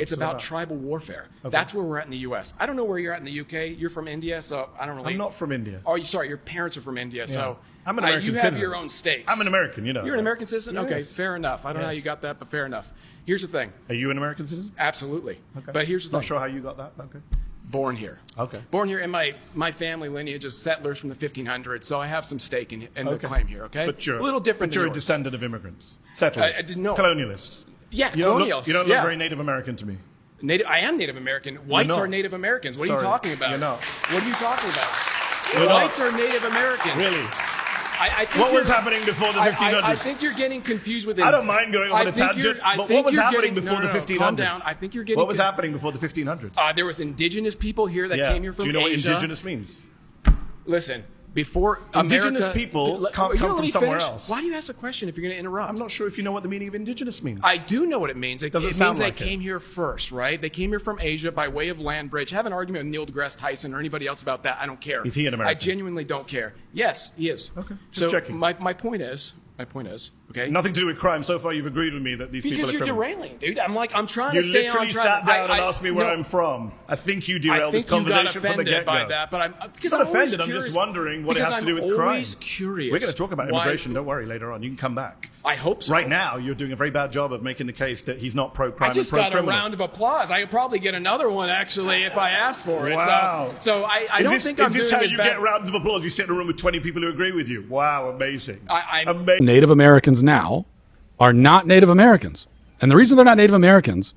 It's about tribal warfare. Okay. That's where we're at in the U.S. I don't know where you're at in the U.K. You're from India, so I don't really. I'm not from India. Oh, sorry, your parents are from India, so I'm an American citizen. You have your own states. I'm an American, you know. You're an American citizen? Yes. Okay, fair enough. I don't know how you got that, but fair enough. Here's the thing. Are you an American citizen? Absolutely. Okay. But here's the thing. Not sure how you got that. Okay. Born here. Okay. Born here, and my family lineage is settlers from the 1500s, so I have some stake in the claim here, okay? But you're a little different. But you're than a yours. descendant of immigrants, settlers, I didn't know. Colonialists. Yeah, you colonials. You don't look very Native American to me. I am Native American. Whites are Native Americans. What are you talking about? You're not. What are you talking about? You're Whites not. are Native Americans. Really? I think what was happening before the 1500s? I think you're getting confused with it. I don't mind going on a tangent, but what was happening before the 1500s? Calm down. I think you're getting. What was happening before the 1500s? There was indigenous people here that came here from Asia. Do you know what indigenous means? Listen, before indigenous America, people come from somewhere else. Why do you ask a question if you're going to interrupt? I'm not sure if you know what the meaning of indigenous means. I do know what it means. It means like they came here first, right? They came here from Asia by way of land bridge. Have an argument with Neil deGrasse Tyson or anybody else about that. I don't care. Is he an American? I genuinely don't care. Yes, he is. Okay, just checking. My point is, okay? Nothing to do with crime. So far, you've agreed with me that these people are criminals. Because you're derailing, dude. I'm trying to stay on track. You literally sat down and asked me where I'm from. I think you derailed this conversation from the get-go. By that, but I'm not offended. I'm just wondering what it has to do with crime. I'm always curious. We're going to talk about immigration. Don't worry. Later on, you can come back. I hope so. Right now, you're doing a very bad job of making the case that he's not pro-crime. I just got a round of applause. I could probably get another one actually if I asked for it. Wow. So I don't think I'm doing this how as you bad. Get rounds of applause? You sit in a room with 20 people who agree with you. Wow, amazing. Amazing. Native Americans now are not Native Americans. And the reason they're not Native Americans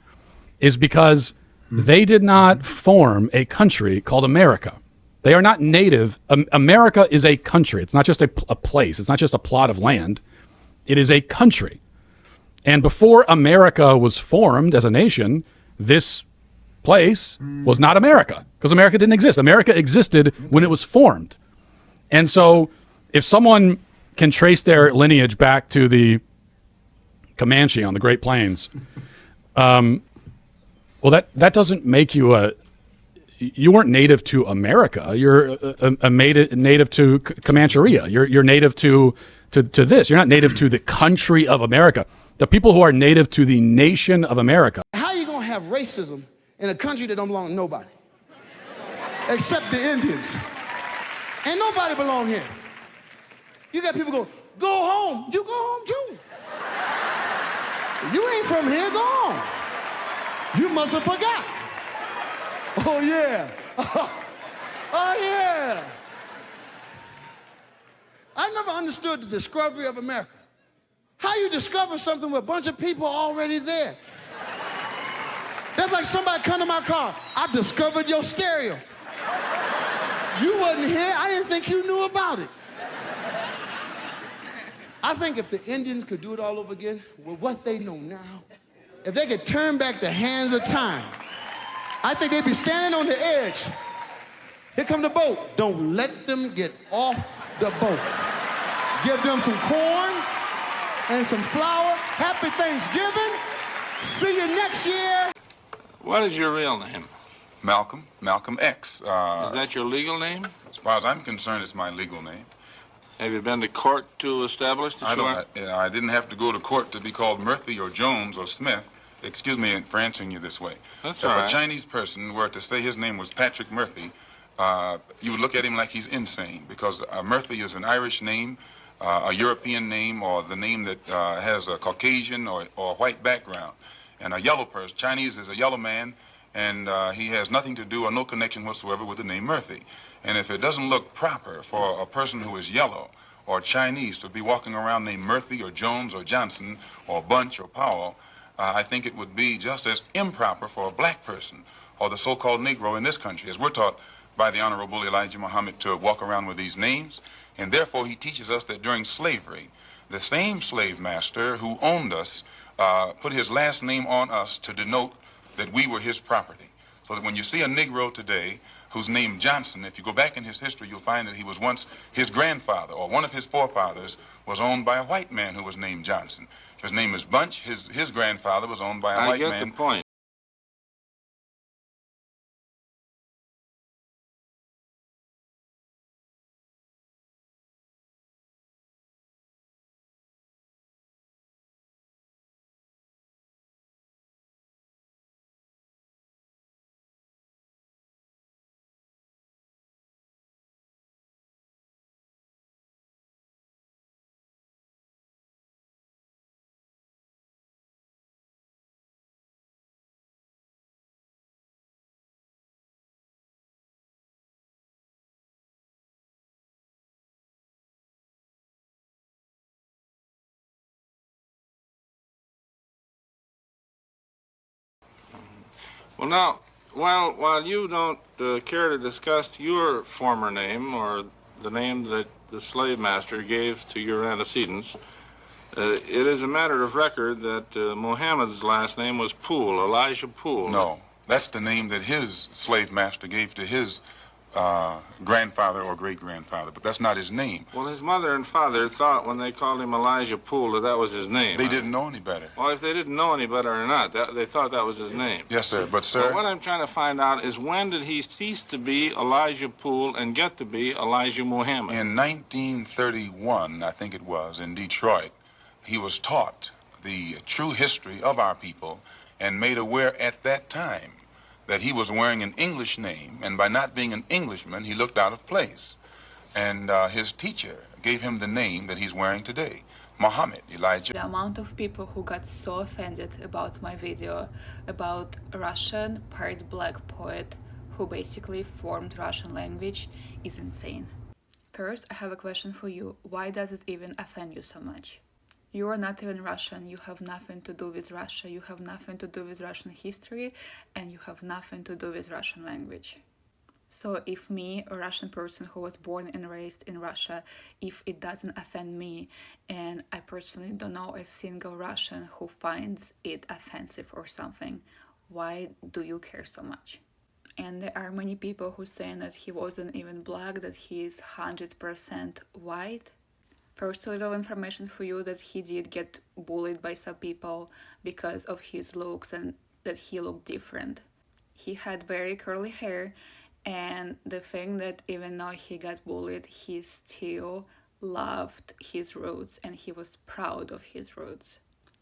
is because they did not form a country called America. They are not native. America is a country. It's not just a place. It's not just a plot of land. It is a country. And before America was formed as a nation, this place was not America because America didn't exist. America existed when it was formed. And so if someone can trace their lineage back to the Comanche on the Great Plains, well, that doesn't make you you weren't native to America. You're native to Comancheria. You're native to this. You're not native to the country of America. The people who are native to the nation of America. How are you going to have racism in a country that don't belong to nobody? Except the Indians. Ain't nobody belong here. You got people go home. You go home too. You ain't from here, go home. You must have forgot. Oh yeah. Oh yeah. I never understood the discovery of America. How you discover something with a bunch of people already there? That's like somebody come to my car. I discovered your stereo. You wasn't here. I didn't think you knew about it. I think if the Indians could do it all over again with what they know now, if they could turn back the hands of time, I think they'd be standing on the edge. Here come the boat. Don't let them get off the boat. Give them some corn and some flour. Happy Thanksgiving. See you next year. What is your real name? Malcolm X. Is that your legal name? As far as I'm concerned, it's my legal name. Have you been to court to establish that I didn't have to go to court to be called Murphy or Jones or Smith. Excuse me for answering you this way. That's if all right. a Chinese person were to say his name was Patrick Murphy, you would look at him like he's insane, because Murphy is an Irish name, a European name, or the name that has a Caucasian or white background. And a yellow person, Chinese is a yellow man, and he has nothing to do or no connection whatsoever with the name Murphy. And if it doesn't look proper for a person who is yellow or Chinese to be walking around named Murphy or Jones or Johnson or Bunch or Powell, I think it would be just as improper for a black person or the so-called Negro in this country, as we're taught by the Honorable Elijah Muhammad to walk around with these names. And therefore he teaches us that during slavery, the same slave master who owned us put his last name on us to denote that we were his property. So that when you see a Negro today who's named Johnson, if you go back in his history, you'll find that he was once his grandfather, or one of his forefathers was owned by a white man who was named Johnson. If his name is Bunch, his grandfather was owned by a white man. I get the point. Well, now, while you don't care to discuss your former name or the name that the slave master gave to your antecedents, it is a matter of record that Muhammad's last name was Poole, Elijah Poole. No, that's the name that his slave master gave to his grandfather or great-grandfather, but that's not his name. Well, his mother and father thought when they called him Elijah Poole that was his name. They didn't know any better. Well, if they didn't know any better or not, they thought that was his name. Yes, sir, but sir... Well, what I'm trying to find out is when did he cease to be Elijah Poole and get to be Elijah Muhammad? In 1931, I think it was, in Detroit, he was taught the true history of our people and made aware at that time that he was wearing an English name, and by not being an Englishman, he looked out of place. And his teacher gave him the name that he's wearing today, Muhammad Elijah. The amount of people who got so offended about my video about a Russian part black poet who basically formed Russian language is insane. First, I have a question for you. Why does it even offend you so much? You are not even Russian, you have nothing to do with Russia, you have nothing to do with Russian history, and you have nothing to do with Russian language. So if me, a Russian person who was born and raised in Russia, if it doesn't offend me, and I personally don't know a single Russian who finds it offensive or something, why do you care so much? And there are many people who say that he wasn't even black, that he is 100% white. First, a little information for you that he did get bullied by some people because of his looks and that he looked different. He had very curly hair, and the thing that even though he got bullied, he still loved his roots and he was proud of his roots.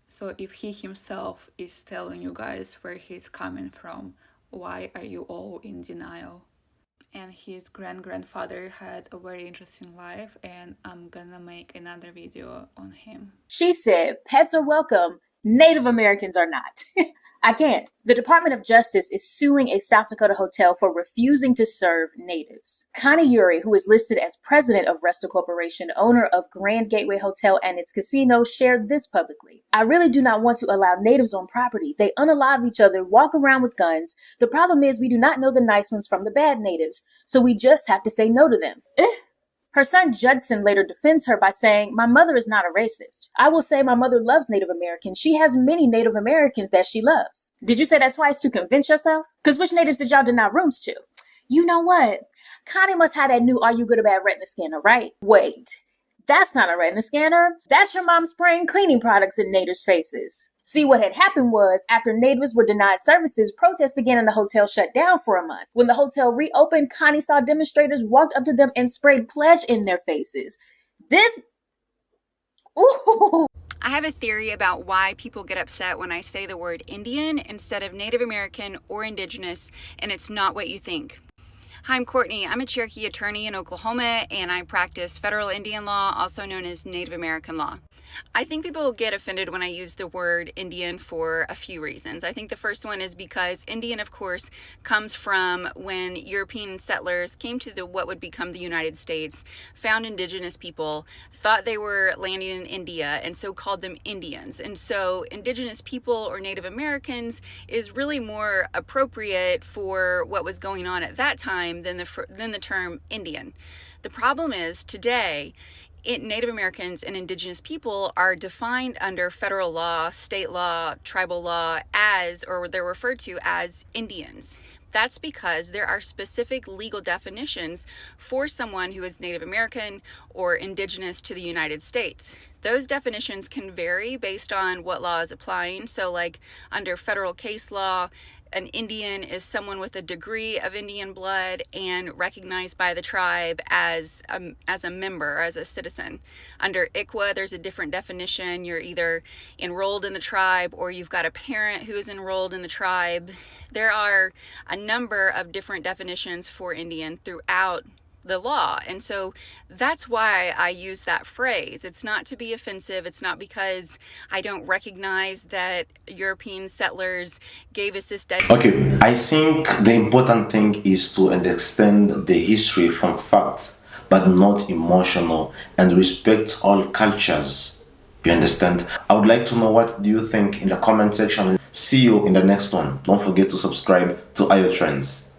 So if he himself is telling you guys where he's coming from, why are you all in denial? And his grandfather had a very interesting life, and I'm gonna make another video on him. She said, pets are welcome, Native Americans are not. I can't. The Department of Justice is suing a South Dakota hotel for refusing to serve natives. Connie Uri, who is listed as president of Resto Corporation, owner of Grand Gateway Hotel and its casino, shared this publicly. I really do not want to allow natives on property. They unalive each other, walk around with guns. The problem is we do not know the nice ones from the bad natives, so we just have to say no to them. Her son Judson later defends her by saying, my mother is not a racist. I will say my mother loves Native Americans. She has many Native Americans that she loves. Did you say that twice to convince yourself? Because which natives did y'all deny rooms to? You know what? Connie must have that new Are You Good or Bad retina scanner, right? Wait, that's not a retina scanner. That's your mom spraying cleaning products in natives' faces. See, what had happened was, after natives were denied services, protests began and the hotel shut down for a month. When the hotel reopened, Connie saw demonstrators walked up to them and sprayed pledge in their faces. Ooh. I have a theory about why people get upset when I say the word Indian instead of Native American or Indigenous, and it's not what you think. Hi, I'm Courtney. I'm a Cherokee attorney in Oklahoma, and I practice federal Indian law, also known as Native American law. I think people get offended when I use the word Indian for a few reasons. I think the first one is because Indian, of course, comes from when European settlers came to what would become the United States, found indigenous people, thought they were landing in India, and so called them Indians. And so indigenous people or Native Americans is really more appropriate for what was going on at that time than the term Indian. The problem is today, Native Americans and indigenous people are defined under federal law, state law, tribal law as, or they're referred to as Indians. That's because there are specific legal definitions for someone who is Native American or indigenous to the United States. Those definitions can vary based on what law is applying. So like under federal case law, an Indian is someone with a degree of Indian blood and recognized by the tribe as a member, as a citizen. Under ICWA, there's a different definition. You're either enrolled in the tribe or you've got a parent who is enrolled in the tribe. There are a number of different definitions for Indian throughout the law. And so that's why I use that phrase. It's not to be offensive. It's not because I don't recognize that European settlers gave us this Okay, I think the important thing is to understand the history from facts, but not emotional, and respect all cultures. You understand? I would like to know what do you think in the comment section. See you in the next one. Don't forget to subscribe to IO Trends.